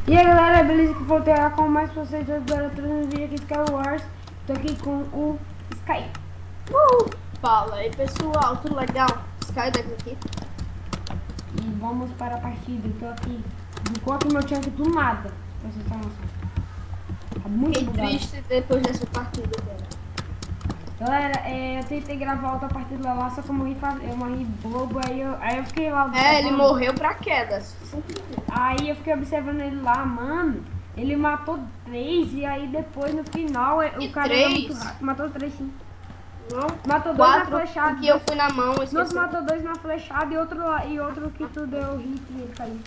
E aí galera, beleza? Que voltei a com mais pra vocês agora trazendo um vídeo aqui de Sky Wars. Tô aqui com o Sky. Fala aí pessoal, tudo legal? Skydeck aqui. E vamos para a partida. Eu tô aqui. Enquanto meu tanque do nada. Pra vocês terem noção. Tá muito Fiquei bugado. triste depois dessa partida, velho. Galera, eu tentei gravar outra partida lá, só que eu morri bobo, aí eu fiquei lá observando. Ele morreu pra quedas. Aí eu fiquei observando ele lá, mano. Ele matou 3 e aí depois no final o cara era muito rápido. Matou 3 sim. Não, Matou 2 na 4, flechada. porque eu fui na mão, Nossa, esqueci. matou 2 na flechada e outro que tu deu hit e ele caiu.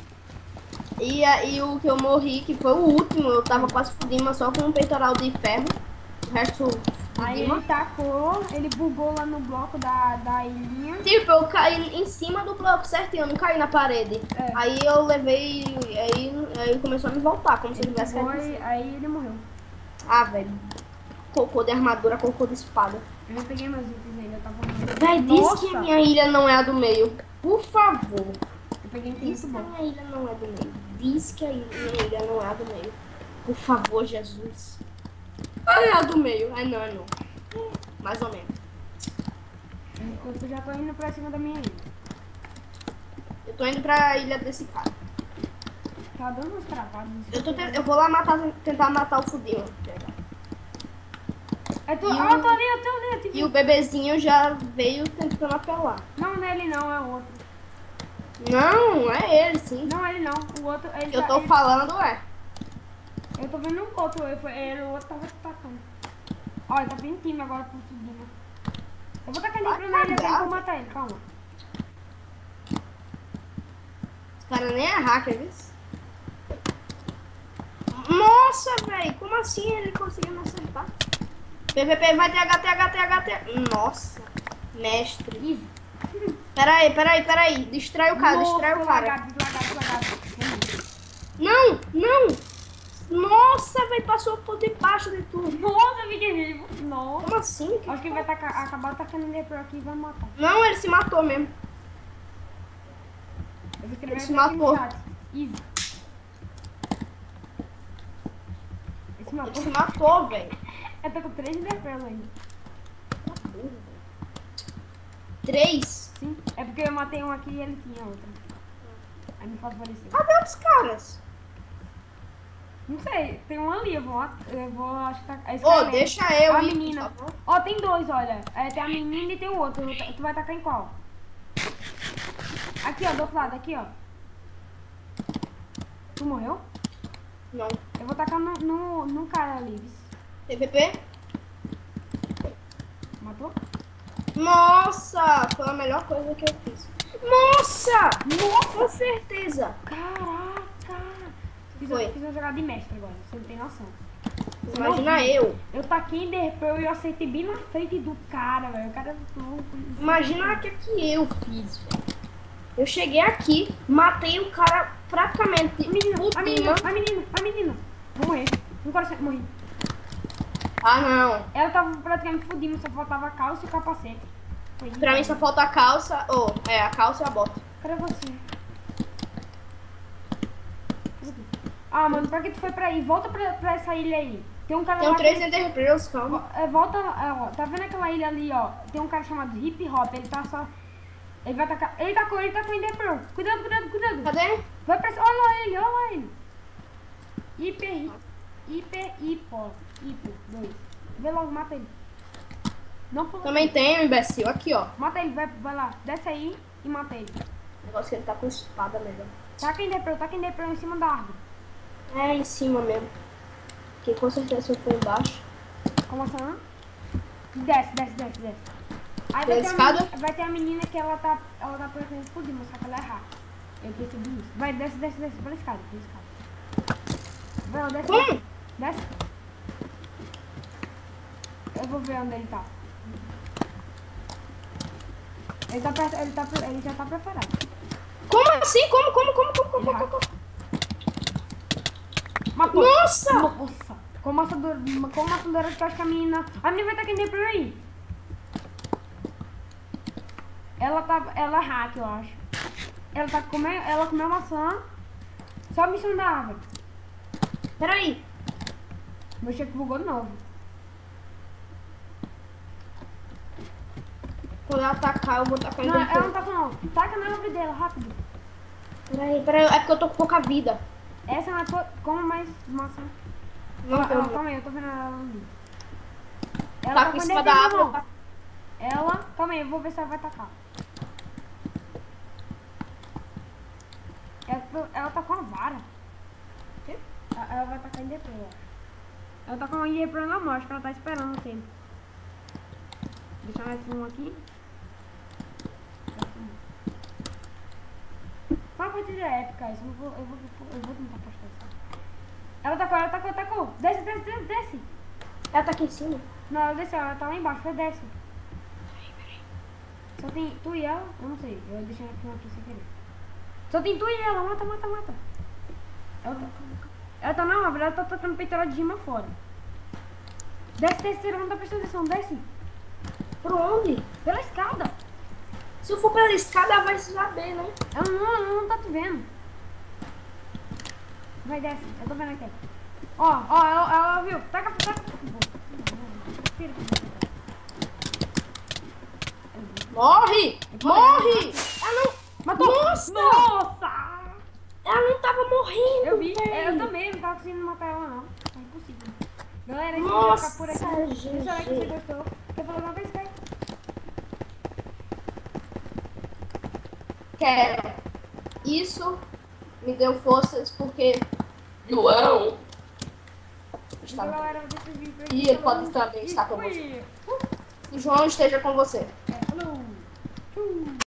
E aí o que eu morri, que foi o último, eu tava quase fudima só com um peitoral de ferro. O resto Aí ele tacou, ele bugou lá no bloco da ilhinha. Tipo, eu caí em cima do bloco certinho, eu não caí na parede. É. Aí eu levei, aí começou a me voltar, como se eu tivesse caído. Aí ele morreu. Ah, velho. Cocô de armadura, cocô de espada. Eu não peguei meus itens ainda, eu tava morrendo. Véi, diz que a minha ilha não é a do meio. Por favor. Eu peguei Diz muito que a bom. minha ilha não é do meio. Diz que a minha ilha não é a do meio. Por favor, Jesus. Ah, é a do meio. Ai, não, é não. Mais ou menos. Eu já tô indo pra cima da minha ilha. Eu tô indo pra ilha desse cara. Tá dando umas travadas. Eu vou lá tentar matar o fudinho. Eu tô ali. E o bebezinho já veio tentando apelar. Não, não é ele não, é o outro. Não, é ele sim. Não, ele não. O outro. Ele Eu tô falando, Eu tô vendo um outro, o outro tava atacando. Ó, ele tá vindo time agora pro tudinho. Eu vou tacar nele na ilha dele pra matar ele, calma. Esse cara nem é hacker, viu? Nossa, velho, como assim ele conseguiu me acertar? PVP, vai TH. Nossa, mestre. Easy. Peraí. Distrai o cara, distrai o cara. Lagado. Não. Nossa, velho, passou por debaixo de tudo. Nossa, fiquei vivo. Nossa. Como assim? Acho que ele vai acabar tacando ele por aqui e vai matar. Não, ele se matou mesmo. Eu vou escrever Ele se aqui no matou. chat. Easy. Ele se matou, velho. Eu tô com 3 Enderpearl ainda. 3? Sim. É porque eu matei um aqui e ele tinha outra. Aí me favoreceu. Cadê os caras? Não sei, tem um ali, eu vou acho que tá... Ô, deixa eu a ir, menina. por favor. Ó, tem 2, olha. Tem a menina e tem o outro. Tu vai tacar em qual? Aqui, ó, do outro lado, aqui, ó. Tu morreu? Não. Eu vou tacar no cara ali. TVP? Matou? Nossa, foi a melhor coisa que eu fiz. Nossa! Com certeza. Caraca! Foi. Fiz uma jogada de mestre agora, você não tem noção. Imagina eu. Eu taquei Enderpearl e eu acertei bem na frente do cara, velho. O cara louco. Imagina o que eu fiz, velho. Eu cheguei aqui, matei o cara praticamente. A menina. Vou morrer. Não quero morrer. Ah, não. Ela tava praticamente fudida, só faltava a calça e o capacete. Pra mim só falta a calça. A calça e a bota. Cadê você? Ah, mano, pra que tu foi pra aí? Volta pra essa ilha aí. Tem um cara Tem lá. 3 Enderpearls, calma. Volta, ó. Tá vendo aquela ilha ali, ó? Tem um cara chamado Hip Hop. Ele tá só. Ele vai atacar. Ele tacou Enderpearl. Cuidado. Cadê? Vai pra. Olha ele. Hipo 2. Vê logo, mata ele. Não pula. Também tem um imbecil. Aqui, ó. Mata ele, vai lá. Desce aí e mata ele. O negócio que ele tá com espada mesmo. Taca Enderpearl em cima da árvore. É, em cima mesmo. Que com certeza eu for embaixo. Como assim? Desce. Aí Tem escada? vai ter a menina que ela tá pretendendo explodir, mas só que ela é hack. Eu percebi isso. Vai, desce, pela escada. Vai, desce. Como? Desce. Eu vou ver onde ele tá. Ele já tá preparado. Como assim? Como? Matou. Nossa! Com maçadora que eu acho que a menina vai estar aqui dentro aí. Ela é hack, eu acho. Ela comeu maçã. Sobe em cima da árvore. Peraí. Meu cheque bugou de novo. Quando ela atacar, eu vou tacar em Não, ela não dentro. tá com não. Taca na árvore dela, rápido. Peraí. É porque eu tô com pouca vida. Essa não é tua. Como mais massa. Não tem. Calma aí, eu tô vendo ela ali. Ela Tá tá aqui em com cima DT da na árvore. mão. Ela. Calma aí, eu vou ver se ela vai tacar. Ela tá com a vara. Quê? Ela vai tacar em DT, eu acho. Ela tá com a IE pra na mão, acho que ela tá esperando o tempo. Deixa mais um aqui. Só uma partida épica, isso. Eu vou tentar postar isso. Ela atacou. Desce. Ela tá aqui em cima. Não, ela desceu, ela tá lá embaixo, foi desce. Só tem tu e ela? Eu não sei, eu deixei ela filmar aqui sem querer. Só tem tu e ela, mata. Ela tá na árvore, ela tá tocando peitoral de gema fora. Desce, ela não tá prestando atenção, desce. Por onde? Pela escada. Se eu for pela escada, ela vai se saber, né? Ela não tá te vendo. Vai, desce, eu tô vendo aqui. Ó, ela viu. Taca. Morre! Ela não... Matou! Nossa! Ela não tava morrendo, Eu vi, véi. eu também não tava conseguindo matar ela não. É impossível. Galera, esse vídeo vai Nossa, ficar por aqui. GG. Deixa o like se você gostou. Quer falar uma vez, cara? Quero. Isso me deu forças porque João Então, galera, deixa o vídeo por aqui. E ele pode também estar com você. Fui. Que João esteja com você.